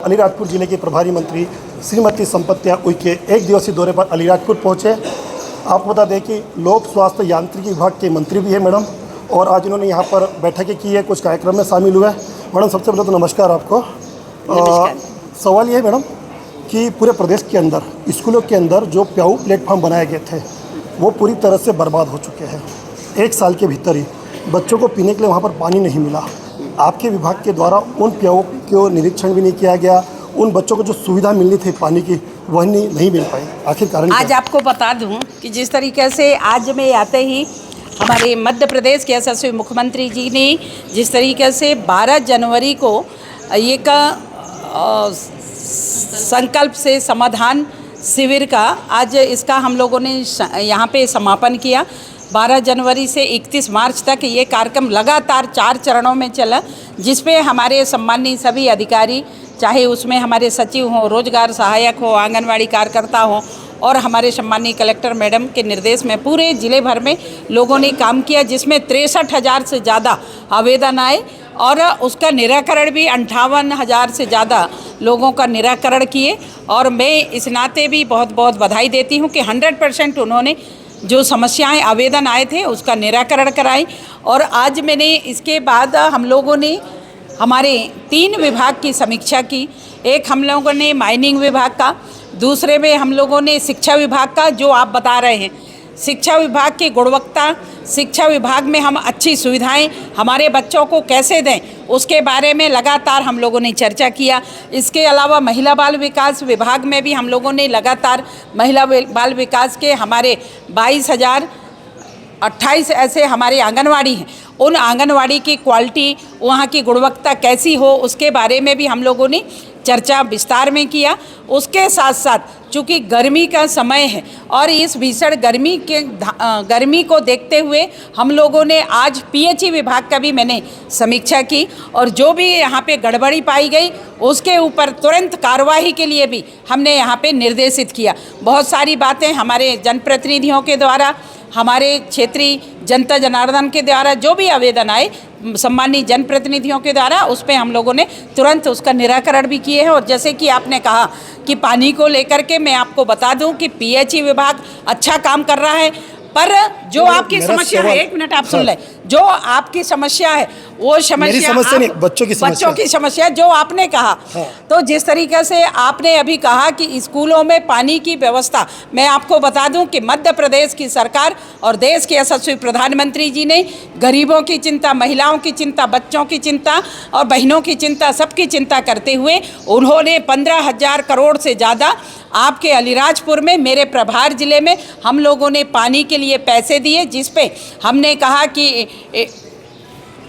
अलीराजपुर जिले के प्रभारी मंत्री श्रीमती संपत्तियां उइके एक दिवसीय दौरे पर अलीराजपुर पहुंचे। आपको बता दें कि लोक स्वास्थ्य यांत्रिकी विभाग के मंत्री भी है मैडम, और आज इन्होंने यहां पर बैठकें की है, कुछ कार्यक्रम में शामिल हुए। मैडम सबसे पहले तो नमस्कार आपको। सवाल ये है मैडम कि पूरे प्रदेश के अंदर स्कूलों के अंदर जो प्याऊ प्लेटफॉर्म बनाए गए थे वो पूरी तरह से बर्बाद हो चुके हैं। एक साल के भीतर ही बच्चों को पीने के लिए वहाँ पर पानी नहीं मिला। आपके विभाग के द्वारा उन प्याऊ को निरीक्षण भी नहीं किया गया, उन बच्चों को जो सुविधा मिलनी थी पानी की वह नहीं मिल पाई। आखिर कारण आज आपको बता दूं कि जिस तरीके से आज में आते ही हमारे मध्य प्रदेश के यशस्वी मुख्यमंत्री जी ने जिस तरीके से 12 जनवरी को एक संकल्प से समाधान शिविर का आज इसका हम लोगों ने यहाँ पे समापन किया। 12 जनवरी से 31 मार्च तक ये कार्यक्रम लगातार 4 चरणों में चला, जिसमें हमारे सम्मानीय सभी अधिकारी, चाहे उसमें हमारे सचिव हों, रोजगार सहायक हो, आंगनवाड़ी कार्यकर्ता हो, और हमारे सम्मानीय कलेक्टर मैडम के निर्देश में पूरे ज़िले भर में लोगों ने काम किया, जिसमें 63,000 से ज़्यादा आवेदन आए और उसका निराकरण भी 58,000 से ज़्यादा लोगों का निराकरण किए। और मैं इस नाते भी बहुत बहुत बधाई देती हूँ कि 100% उन्होंने जो समस्याएं आवेदन आए थे उसका निराकरण कराई। और आज मैंने इसके बाद हम लोगों ने हमारे 3 विभाग की समीक्षा की। एक हम लोगों ने माइनिंग विभाग का, दूसरे में हम लोगों ने शिक्षा विभाग का, जो आप बता रहे हैं शिक्षा विभाग की गुणवत्ता, शिक्षा विभाग में हम अच्छी सुविधाएं हमारे बच्चों को कैसे दें उसके बारे में लगातार हम लोगों ने चर्चा किया। इसके अलावा महिला बाल विकास विभाग में भी हम लोगों ने लगातार महिला बाल विकास के हमारे 22,028 ऐसे हमारे आंगनवाड़ी हैं, उन आंगनवाड़ी की क्वालिटी, वहाँ की गुणवत्ता कैसी हो उसके बारे में भी हम लोगों ने चर्चा विस्तार में किया। उसके साथ साथ चूँकि गर्मी का समय है और इस भीषण गर्मी को देखते हुए हम लोगों ने आज पीएचई विभाग का भी मैंने समीक्षा की, और जो भी यहाँ पे गड़बड़ी पाई गई उसके ऊपर तुरंत कार्रवाई के लिए भी हमने यहाँ पे निर्देशित किया। बहुत सारी बातें हमारे जनप्रतिनिधियों के द्वारा, हमारे क्षेत्रीय जनता जनार्दन के द्वारा जो भी आवेदन आए सम्मानित जनप्रतिनिधियों के द्वारा, उस पर हम लोगों ने तुरंत उसका निराकरण भी किए हैं। और जैसे कि आपने कहा कि पानी को लेकर के मैं आपको बता दूं कि पीएचई विभाग अच्छा काम कर रहा है, पर जो आपकी समस्या है, एक मिनट आप सुन लें, जो आपकी समस्या है वो समस्या नहीं, बच्चों की समस्या जो आपने कहा। तो जिस तरीके से आपने अभी कहा कि स्कूलों में पानी की व्यवस्था, मैं आपको बता दूं कि मध्य प्रदेश की सरकार और देश के यशस्वी प्रधानमंत्री जी ने गरीबों की चिंता, महिलाओं की चिंता, बच्चों की चिंता और बहनों की चिंता, सबकी चिंता करते हुए उन्होंने 15,000 करोड़ से ज़्यादा आपके अलीराजपुर में, मेरे प्रभार जिले में हम लोगों ने पानी के लिए पैसे दिए, जिस पे हमने कहा कि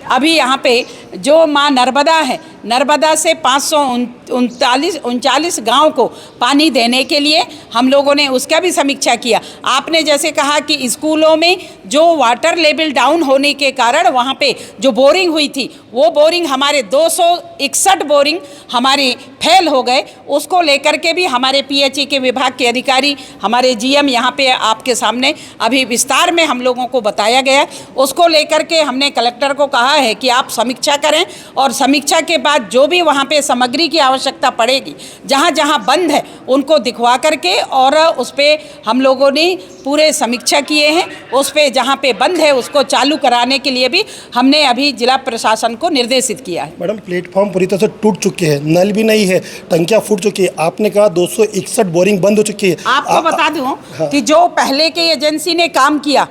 अभी यहाँ पे जो माँ नर्मदा है, नर्मदा से 539 गाँव को पानी देने के लिए हम लोगों ने उसका भी समीक्षा किया। आपने जैसे कहा कि स्कूलों में जो वाटर लेवल डाउन होने के कारण वहाँ पे जो बोरिंग हुई थी, वो बोरिंग हमारे 261 बोरिंग हमारे फेल हो गए। उसको लेकर के भी हमारे पीएचई के विभाग के अधिकारी, हमारे जीएम यहाँ पे आपके सामने अभी विस्तार में हम लोगों को बताया गया। उसको लेकर के हमने कलेक्टर को कहा है कि आप समीक्षा करें, और समीक्षा के बाद जो भी वहाँ पे सामग्री की आवश्यकता पड़ेगी, जहाँ जहाँ बंद है उनको दिखवा करके, और उस पर हम लोगों ने पूरे समीक्षा किए हैं। उस पर जहाँ पे बंद है उसको चालू कराने के लिए भी हमने अभी जिला प्रशासन को निर्देशित किया है। मैडम प्लेटफॉर्म पूरी तरह से टूट चुके हैं, नल भी नहीं है, टंकियाँ फूट चुकी है। आपने कहा 261 बोरिंग बंद हो चुकी है। आपको बता दूँ कि जो पहले के एजेंसी ने काम किया,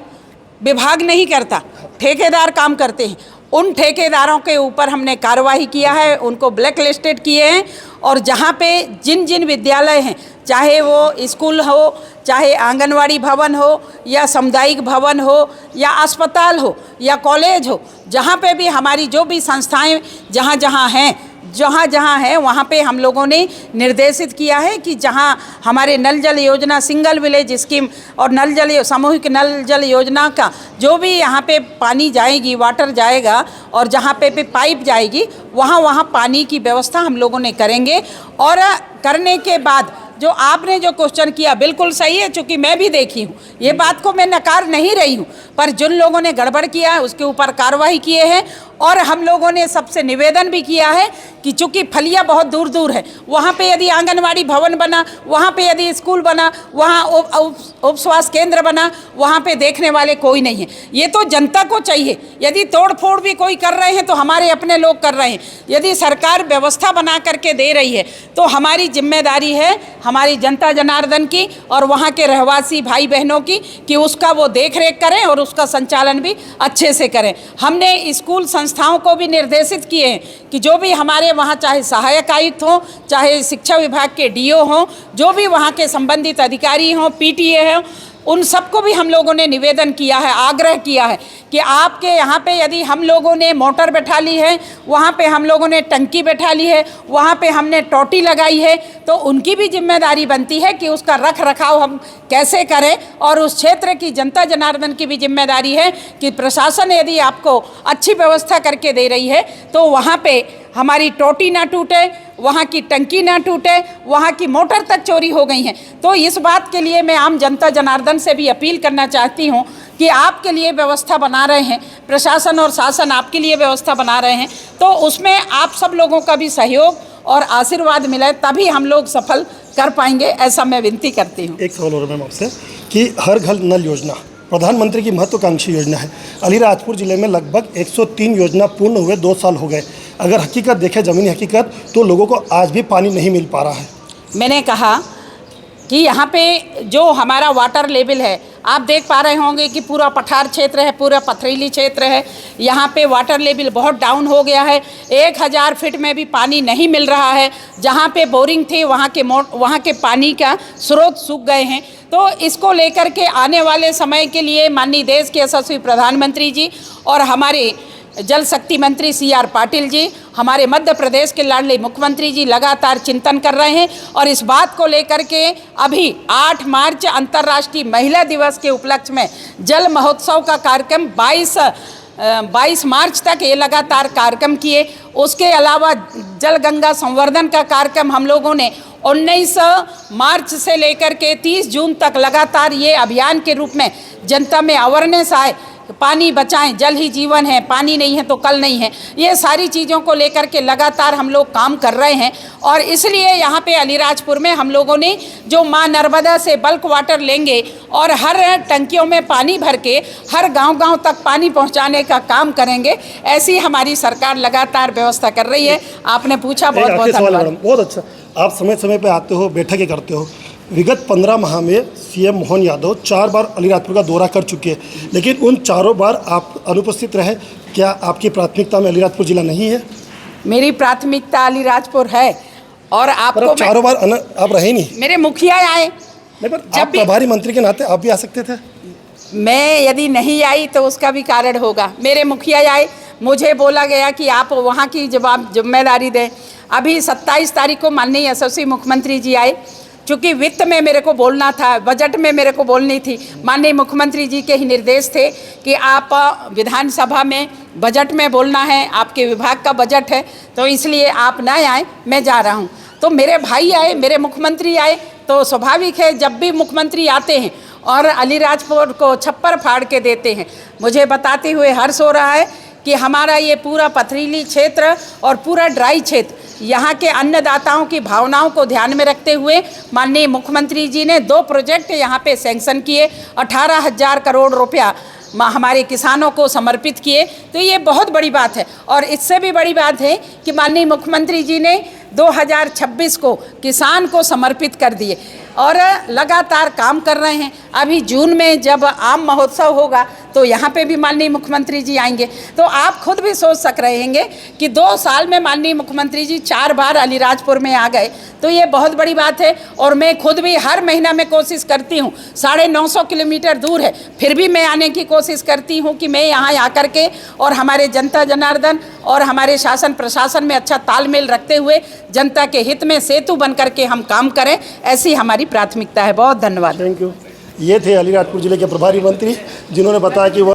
विभाग नहीं करता, ठेकेदार काम करते हैं, उन ठेकेदारों के ऊपर हमने कार्रवाई किया है, उनको ब्लैक लिस्टेड किए हैं। और जहाँ पे जिन जिन विद्यालय हैं, चाहे वो स्कूल हो, चाहे आंगनवाड़ी भवन हो, या सामुदायिक भवन हो, या अस्पताल हो, या कॉलेज हो, जहाँ पे भी हमारी जो भी संस्थाएं जहाँ जहाँ हैं वहाँ पे हम लोगों ने निर्देशित किया है कि जहाँ हमारे नल जल योजना, सिंगल विलेज स्कीम और सामूहिक नल जल योजना का जो भी यहाँ पे पानी जाएगी, वाटर जाएगा, और जहाँ पे पाइप जाएगी, वहाँ पानी की व्यवस्था हम लोगों ने करेंगे। और करने के बाद जो आपने जो क्वेश्चन किया बिल्कुल सही है, चूँकि मैं भी देखी हूँ, ये बात को मैं नकार नहीं रही हूँ, पर जिन लोगों ने गड़बड़ किया है उसके ऊपर कार्रवाई किए हैं। और हम लोगों ने सबसे निवेदन भी किया है कि चूँकि फलिया बहुत दूर दूर है, वहाँ पे यदि आंगनवाड़ी भवन बना, वहाँ पे यदि स्कूल बना, वहाँ उप स्वास्थ्य केंद्र बना, वहाँ पे देखने वाले कोई नहीं है। ये तो जनता को चाहिए। यदि तोड़ फोड़ भी कोई कर रहे हैं तो हमारे अपने लोग कर रहे हैं। यदि सरकार व्यवस्था बना करके दे रही है तो हमारी जिम्मेदारी है, हमारी जनता जनार्दन की और वहाँ के रहवासी भाई बहनों की, कि उसका वो देख रेख करें और उसका संचालन भी अच्छे से करें। हमने स्कूल संस्थाओं को भी निर्देशित किए हैं कि जो भी हमारे वहाँ चाहे सहायक आयुक्त हों, चाहे शिक्षा विभाग के डीओ हों, जो भी वहाँ के संबंधित अधिकारी हों, पीटीए हों, उन सबको भी हम लोगों ने निवेदन किया है, आग्रह किया है कि आपके यहाँ पे यदि हम लोगों ने मोटर बैठा ली है, वहाँ पे हम लोगों ने टंकी बैठा ली है, वहाँ पे हमने टोटी लगाई है, तो उनकी भी जिम्मेदारी बनती है कि उसका रख रखाव हम कैसे करें। और उस क्षेत्र की जनता जनार्दन की भी जिम्मेदारी है कि प्रशासन यदि आपको अच्छी व्यवस्था करके दे रही है तो वहाँ पे हमारी टोटी ना टूटे, वहाँ की टंकी ना टूटे, वहाँ की मोटर तक चोरी हो गई हैं। तो इस बात के लिए मैं आम जनता जनार्दन से भी अपील करना चाहती हूँ कि आपके लिए व्यवस्था बना रहे हैं, प्रशासन और शासन आपके लिए व्यवस्था बना रहे हैं, तो उसमें आप सब लोगों का भी सहयोग और आशीर्वाद मिले, तभी हम लोग सफल कर पाएंगे, ऐसा मैं विनती करती हूँ। एक सवाल और मैम आपसे कि हर घर नल योजना प्रधानमंत्री की महत्वाकांक्षी योजना है। अलीराजपुर जिले में लगभग 103 योजना पूर्ण हुए 2 साल हो गए। अगर हकीकत देखें, ज़मीनी हकीकत, तो लोगों को आज भी पानी नहीं मिल पा रहा है। मैंने कहा कि यहाँ पे जो हमारा वाटर लेवल है, आप देख पा रहे होंगे कि पूरा पठार क्षेत्र है, पूरा पथरीली क्षेत्र है, यहाँ पे वाटर लेवल बहुत डाउन हो गया है। 1000 फीट में भी पानी नहीं मिल रहा है। जहाँ पे बोरिंग थे वहाँ के पानी का स्रोत सूख गए हैं। तो इसको लेकर के आने वाले समय के लिए माननीय देश के यशस्वी प्रधानमंत्री जी और हमारे जल शक्ति मंत्री CR पाटिल जी, हमारे मध्य प्रदेश के लाडले मुख्यमंत्री जी लगातार चिंतन कर रहे हैं। और इस बात को लेकर के अभी 8 मार्च अंतर्राष्ट्रीय महिला दिवस के उपलक्ष्य में जल महोत्सव का कार्यक्रम 22 मार्च तक ये लगातार कार्यक्रम किए। उसके अलावा जल गंगा संवर्धन का कार्यक्रम हम लोगों ने 19 मार्च से लेकर के 30 जून तक लगातार ये अभियान के रूप में जनता में अवेयरनेस आए, पानी बचाएं, जल ही जीवन है, पानी नहीं है तो कल नहीं है। ये सारी चीज़ों को लेकर के लगातार हम लोग काम कर रहे हैं। और इसलिए यहाँ पे अलीराजपुर में हम लोगों ने जो माँ नर्मदा से बल्क वाटर लेंगे और हर टंकियों में पानी भर के हर गांव-गांव तक पानी पहुँचाने का काम करेंगे। ऐसी हमारी सरकार लगातार व्यवस्था कर रही है। आपने पूछा, बहुत बहुत धन्यवाद। बहुत अच्छा, आप समय समय पर आते हो, बैठकें करते हो। विगत 15 माह में CM मोहन यादव 4 बार अलीराजपुर का दौरा कर चुके हैं, लेकिन उन चारों बार आप अनुपस्थित रहे। क्या आपकी प्राथमिकता में अलीराजपुर जिला नहीं है? मेरी प्राथमिकता अलीराजपुर है। और आपको चारों बार आप रहे नहीं। मेरे मुखिया आए, नहीं, पर आप प्रभारी मंत्री के नाते आप भी आ सकते थे। मैं यदि नहीं आई तो उसका भी कारण होगा। मेरे मुखिया आए, मुझे बोला गया कि आप वहाँ की जिम्मेदारी दें। अभी 27 तारीख को माननीय यशस्वी मुख्यमंत्री जी आए। चूँकि वित्त में मेरे को बोलना था, बजट में मेरे को बोलनी थी, माननीय मुख्यमंत्री जी के ही निर्देश थे कि आप विधानसभा में बजट में बोलना है, आपके विभाग का बजट है, तो इसलिए आप ना आए, मैं जा रहा हूँ। तो मेरे भाई आए, मेरे मुख्यमंत्री आए, तो स्वाभाविक है जब भी मुख्यमंत्री आते हैं और अलीराजपुर को छप्पर फाड़ के देते हैं, मुझे बताते हुए हर्ष हो रहा है कि हमारा ये पूरा पथरीली क्षेत्र और पूरा ड्राई क्षेत्र, यहाँ के अन्नदाताओं की भावनाओं को ध्यान में रखते हुए माननीय मुख्यमंत्री जी ने 2 प्रोजेक्ट यहाँ पे सैंक्शन किए, 18,000 करोड़ रुपया हमारे किसानों को समर्पित किए। तो ये बहुत बड़ी बात है। और इससे भी बड़ी बात है कि माननीय मुख्यमंत्री जी ने 2026 को किसान को समर्पित कर दिए और लगातार काम कर रहे हैं। अभी जून में जब आम महोत्सव होगा तो यहाँ पे भी माननीय मुख्यमंत्री जी आएंगे। तो आप खुद भी सोच सक रहे होंगे कि 2 साल में माननीय मुख्यमंत्री जी 4 बार अलीराजपुर में आ गए, तो ये बहुत बड़ी बात है। और मैं खुद भी हर महीना में कोशिश करती हूँ, 950 किलोमीटर दूर है, फिर भी मैं आने की कोशिश करती हूँ कि मैं यहाँ आकर के और हमारे जनता जनार्दन और हमारे शासन प्रशासन में अच्छा तालमेल रखते हुए जनता के हित में सेतु बन करके हम काम करें, ऐसी हमारी प्राथमिकता है। बहुत धन्यवाद। Thank you. ये थे अलीराजपुर जिले के प्रभारी मंत्री, जिन्होंने बताया कि वो